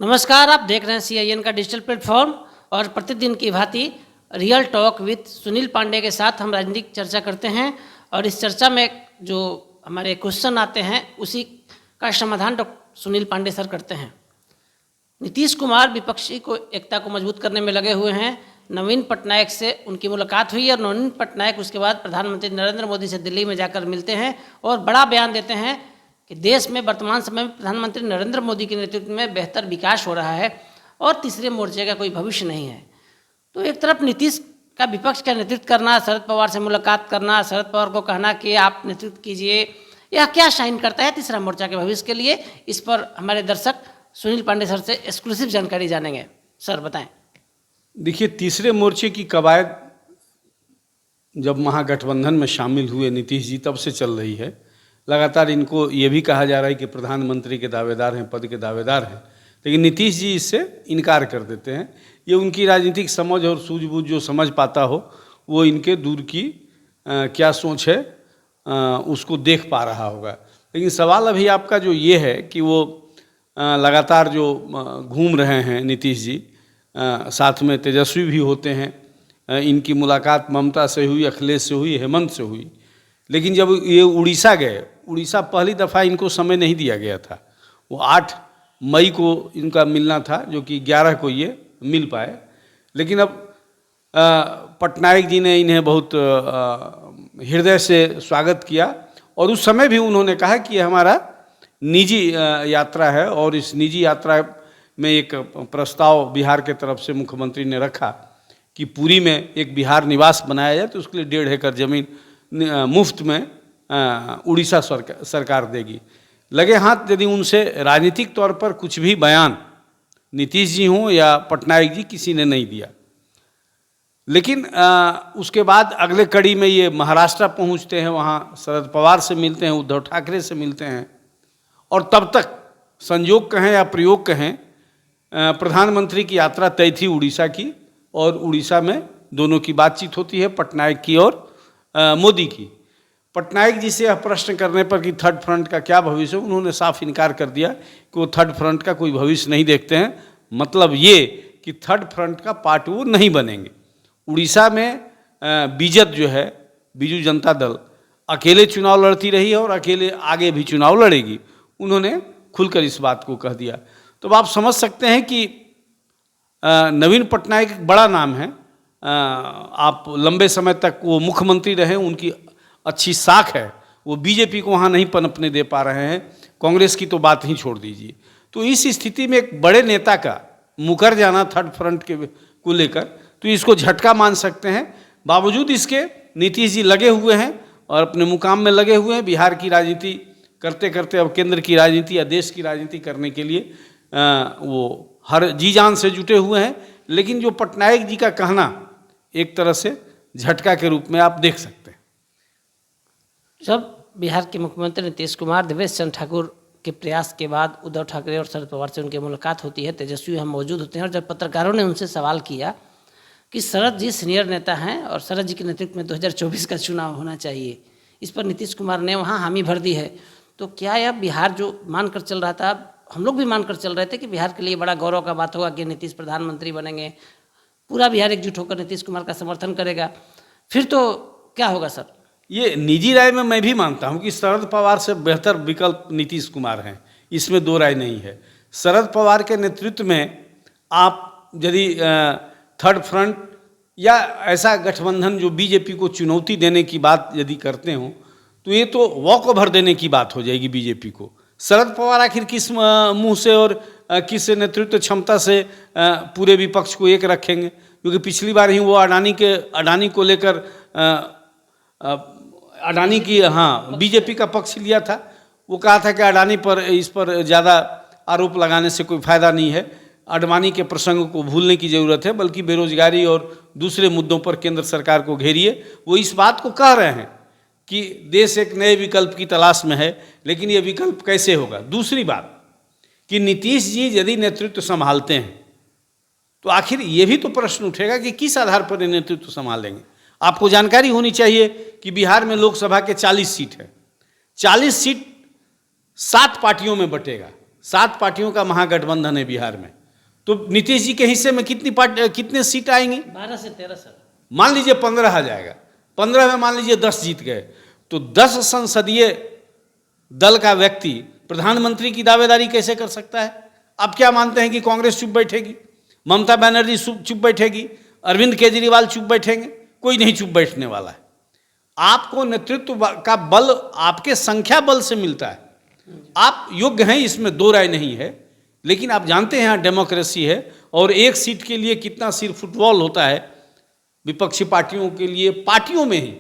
नमस्कार, आप देख रहे हैं CIN का डिजिटल प्लेटफॉर्म और प्रतिदिन की भांति real talk with Sunil Pandey के साथ हम राजनीतिक चर्चा करते हैं और इस चर्चा में जो हमारे क्वेश्चन आते हैं उसी का समाधान डॉक्टर सुनील पांडे सर करते हैं। नीतीश कुमार विपक्षी को एकता को मजबूत करने में लगे हुए हैं। नवीन पटनायक से उनकी मुलाकात हुई और नवीन पटनायक उसके बाद प्रधानमंत्री नरेंद्र मोदी से दिल्ली में जाकर मिलते हैं और बड़ा बयान देते हैं कि देश में वर्तमान समय में प्रधानमंत्री नरेंद्र मोदी के नेतृत्व में बेहतर विकास हो रहा है और तीसरे मोर्चे का कोई भविष्य नहीं है। तो एक तरफ नीतीश का विपक्ष का नेतृत्व करना, शरद पवार से मुलाकात करना, शरद पवार को कहना कि आप नेतृत्व कीजिए, यह क्या साइन करता है तीसरा मोर्चा के भविष्य के लिए? इस पर हमारे दर्शक सुनील पांडे सर से एक्सक्लूसिव जानकारी जानेंगे। सर बताएं। देखिए, तीसरे मोर्चे की कवायद जब महागठबंधन में शामिल हुए नीतीश जी तब से चल रही है। लगातार इनको ये भी कहा जा रहा है कि प्रधानमंत्री के दावेदार हैं, पद के दावेदार हैं, लेकिन नीतीश जी इससे इनकार कर देते हैं। ये उनकी राजनीतिक समझ और सूझबूझ जो समझ पाता हो वो इनके दूर की क्या सोच है उसको देख पा रहा होगा। लेकिन सवाल अभी आपका जो ये है कि वो लगातार जो घूम रहे हैं नीतीश जी, साथ में तेजस्वी भी होते हैं। इनकी मुलाकात ममता से हुई, अखिलेश से हुई, हेमंत से हुई, लेकिन जब ये उड़ीसा गए, उड़ीसा पहली दफ़ा इनको समय नहीं दिया गया था। वो 8 मई को इनका मिलना था, जो कि 11 को ये मिल पाए। लेकिन अब पटनायक जी ने इन्हें बहुत हृदय से स्वागत किया और उस समय भी उन्होंने कहा कि ये हमारा निजी यात्रा है और इस निजी यात्रा में एक प्रस्ताव बिहार के तरफ से मुख्यमंत्री ने रखा कि पुरी में एक बिहार निवास बनाया जाए, तो उसके लिए 1.5 एकड़ ज़मीन मुफ्त में उड़ीसा सरकार देगी। लगे हाथ यदि उनसे राजनीतिक तौर पर कुछ भी बयान नीतीश जी हों या पटनायक जी, किसी ने नहीं दिया। लेकिन उसके बाद अगले कड़ी में ये महाराष्ट्र पहुंचते हैं, वहाँ शरद पवार से मिलते हैं, उद्धव ठाकरे से मिलते हैं और तब तक संयोग कहें या प्रयोग कहें, प्रधानमंत्री की यात्रा तय थी उड़ीसा की और उड़ीसा में दोनों की बातचीत होती है, पटनायक की और मोदी की। पटनायक जी से यह प्रश्न करने पर कि थर्ड फ्रंट का क्या भविष्य है, उन्होंने साफ इनकार कर दिया कि वो थर्ड फ्रंट का कोई भविष्य नहीं देखते हैं। मतलब ये कि थर्ड फ्रंट का पार्ट वो नहीं बनेंगे। उड़ीसा में बीजेपी जो है, बीजू जनता दल, अकेले चुनाव लड़ती रही है और अकेले आगे भी चुनाव लड़ेगी। उन्होंने खुलकर इस बात को कह दिया। तो आप समझ सकते हैं कि नवीन पटनायक एक बड़ा नाम है। आप लंबे समय तक वो मुख्यमंत्री रहे, उनकी अच्छी साख है। वो बीजेपी को वहाँ नहीं पनपने दे पा रहे हैं, कांग्रेस की तो बात ही छोड़ दीजिए। तो इस स्थिति में एक बड़े नेता का मुकर जाना थर्ड फ्रंट के को लेकर, तो इसको झटका मान सकते हैं। बावजूद इसके नीतीश जी लगे हुए हैं और अपने मुकाम में लगे हुए हैं। बिहार की राजनीति करते करते अब केंद्र की राजनीति या देश की राजनीति करने के लिए वो हर जी जान से जुटे हुए हैं। लेकिन जो पटनायक जी का कहना एक तरह से झटका के रूप में आप देख सकते हैं। जब बिहार के मुख्यमंत्री नीतीश कुमार देवेश चंद्र ठाकुर के प्रयास के बाद उद्धव ठाकरे और शरद पवार से उनकी मुलाकात होती है, तेजस्वी हम मौजूद होते हैं और जब पत्रकारों ने उनसे सवाल किया कि शरद जी सीनियर नेता हैं और शरद जी के नेतृत्व में 2024 का चुनाव होना चाहिए, इस पर नीतीश कुमार ने वहाँ हामी भर दी है। तो क्या यह बिहार जो मानकर चल रहा था, हम लोग भी मानकर चल रहे थे कि बिहार के लिए बड़ा गौरव का बात होगा कि नीतीश प्रधानमंत्री बनेंगे, पूरा बिहार एकजुट होकर नीतीश कुमार का समर्थन करेगा, फिर तो क्या होगा सर? ये निजी राय में मैं भी मानता हूं कि शरद पवार से बेहतर विकल्प नीतीश कुमार हैं, इसमें दो राय नहीं है। शरद पवार के नेतृत्व में आप यदि थर्ड फ्रंट या ऐसा गठबंधन जो बीजेपी को चुनौती देने की बात यदि करते हो, तो ये तो वॉक ओवर देने की बात हो जाएगी बीजेपी को। शरद पवार आखिर किस मुंह से और किस नेतृत्व क्षमता से पूरे विपक्ष को एक रखेंगे? क्योंकि पिछली बार ही वो अडानी को लेकर अडानी की बीजेपी का पक्ष लिया था। वो कहा था कि अडानी पर इस पर ज़्यादा आरोप लगाने से कोई फायदा नहीं है, अडवाणी के प्रसंग को भूलने की ज़रूरत है, बल्कि बेरोजगारी और दूसरे मुद्दों पर केंद्र सरकार को घेरिए। वो इस बात को कह रहे हैं कि देश एक नए विकल्प की तलाश में है, लेकिन ये विकल्प कैसे होगा? दूसरी बात कि नीतीश जी यदि नेतृत्व संभालते हैं तो आखिर ये भी तो प्रश्न उठेगा कि किस आधार पर ये नेतृत्व संभालेंगे। आपको जानकारी होनी चाहिए कि बिहार में लोकसभा के 40 सीट है। 40 सीट 7 पार्टियों में बटेगा। 7 पार्टियों का महागठबंधन है बिहार में। तो नीतीश जी के हिस्से में कितने सीट आएंगी? 12 से 13 सर। मान लीजिए 15 आ जाएगा, 15 में मान लीजिए 10 जीत गए, तो 10 संसदीय दल का व्यक्ति प्रधानमंत्री की दावेदारी कैसे कर सकता है? आप क्या मानते हैं कि कांग्रेस चुप बैठेगी, ममता बनर्जी चुप बैठेगी, अरविंद केजरीवाल चुप बैठेंगे? कोई नहीं चुप बैठने वाला है। आपको नेतृत्व का बल आपके संख्या बल से मिलता है। आप योग्य हैं, इसमें दो राय नहीं है, लेकिन आप जानते हैं यहाँ डेमोक्रेसी है और एक सीट के लिए कितना सिर फुटबॉल होता है विपक्षी पार्टियों के लिए, पार्टियों में ही।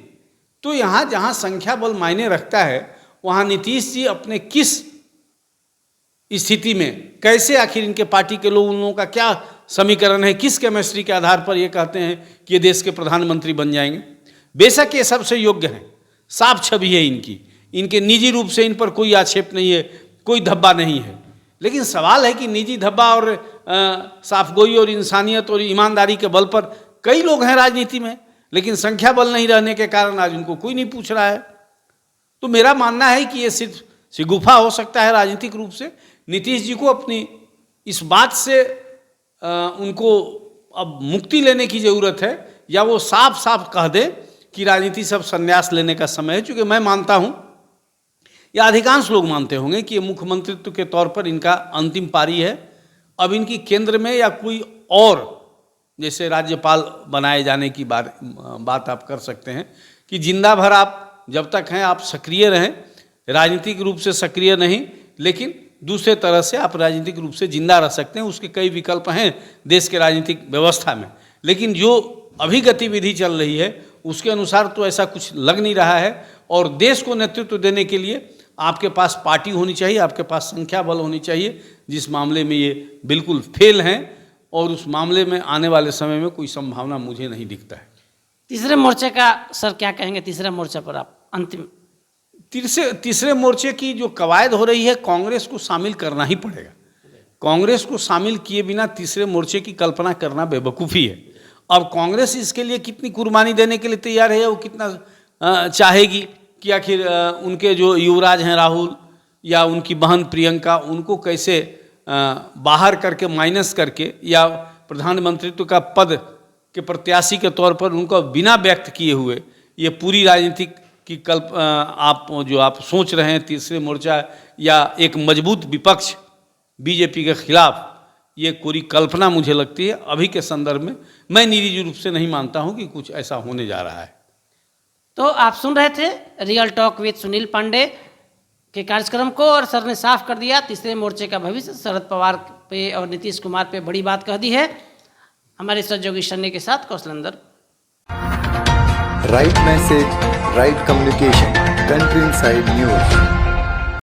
तो यहाँ जहाँ संख्या बल मायने रखता है, वहाँ नीतीश जी अपने किस स्थिति में, कैसे, आखिर इनके पार्टी के लोग, उन लोगों का क्या समीकरण है, किस केमिस्ट्री के आधार पर ये कहते हैं कि ये देश के प्रधानमंत्री बन जाएंगे? बेशक ये सबसे योग्य हैं, साफ छवि है इनकी, इनके निजी रूप से इन पर कोई आक्षेप नहीं है, कोई धब्बा नहीं है। लेकिन सवाल है कि निजी धब्बा और साफगोई और इंसानियत और ईमानदारी के बल पर कई लोग हैं राजनीति में, लेकिन संख्या बल नहीं रहने के कारण आज उनको कोई नहीं पूछ रहा है। तो मेरा मानना है कि ये सिर्फ शिगुफा हो सकता है राजनीतिक रूप से। नीतीश जी को अपनी इस बात से उनको अब मुक्ति लेने की ज़रूरत है, या वो साफ साफ कह दे कि राजनीति सब संन्यास लेने का समय है। क्योंकि मैं मानता हूँ, या अधिकांश लोग मानते होंगे, कि ये मुख्यमंत्रित्व के तौर पर इनका अंतिम पारी है। अब इनकी केंद्र में या कोई और, जैसे राज्यपाल बनाए जाने की बात आप कर सकते हैं कि जिंदा भर आप जब तक हैं आप सक्रिय रहें, राजनीतिक रूप से सक्रिय नहीं, लेकिन दूसरे तरह से आप राजनीतिक रूप से जिंदा रह सकते हैं। उसके कई विकल्प हैं देश के राजनीतिक व्यवस्था में, लेकिन जो अभी गतिविधि चल रही है उसके अनुसार तो ऐसा कुछ लग नहीं रहा है। और देश को नेतृत्व देने के लिए आपके पास पार्टी होनी चाहिए, आपके पास संख्या बल होनी चाहिए, जिस मामले में ये बिल्कुल फेल हैं, और उस मामले में आने वाले समय में कोई संभावना मुझे नहीं दिखता है। तीसरे मोर्चे का सर क्या कहेंगे? तीसरे मोर्चे पर आप अंतिम। तीसरे मोर्चे की जो कवायद हो रही है, कांग्रेस को शामिल करना ही पड़ेगा। कांग्रेस को शामिल किए बिना तीसरे मोर्चे की कल्पना करना बेवकूफ़ी है। अब कांग्रेस इसके लिए कितनी कुर्बानी देने के लिए तैयार है, वो कितना चाहेगी कि आखिर उनके जो युवराज हैं राहुल या उनकी बहन प्रियंका, उनको कैसे बाहर करके, माइनस करके, या प्रधानमंत्रित्व का पद के प्रत्याशी के तौर पर उनको बिना व्यक्त किए हुए ये पूरी राजनीतिक की आप सोच रहे हैं तीसरे मोर्चा या एक मजबूत विपक्ष बीजेपी के खिलाफ, ये पूरी कल्पना मुझे लगती है अभी के संदर्भ में। मैं निजी रूप से नहीं मानता हूं कि कुछ ऐसा होने जा रहा है। तो आप सुन रहे थे real talk with Sunil Pandey के कार्यक्रम को, और सर ने साफ कर दिया तीसरे मोर्चे का भविष्य शरद पवार पे और नीतीश कुमार पे बड़ी बात कह दी है। हमारे सहयोगी शन्नी के साथ Kaushlendra. Right message, right communication, country inside news.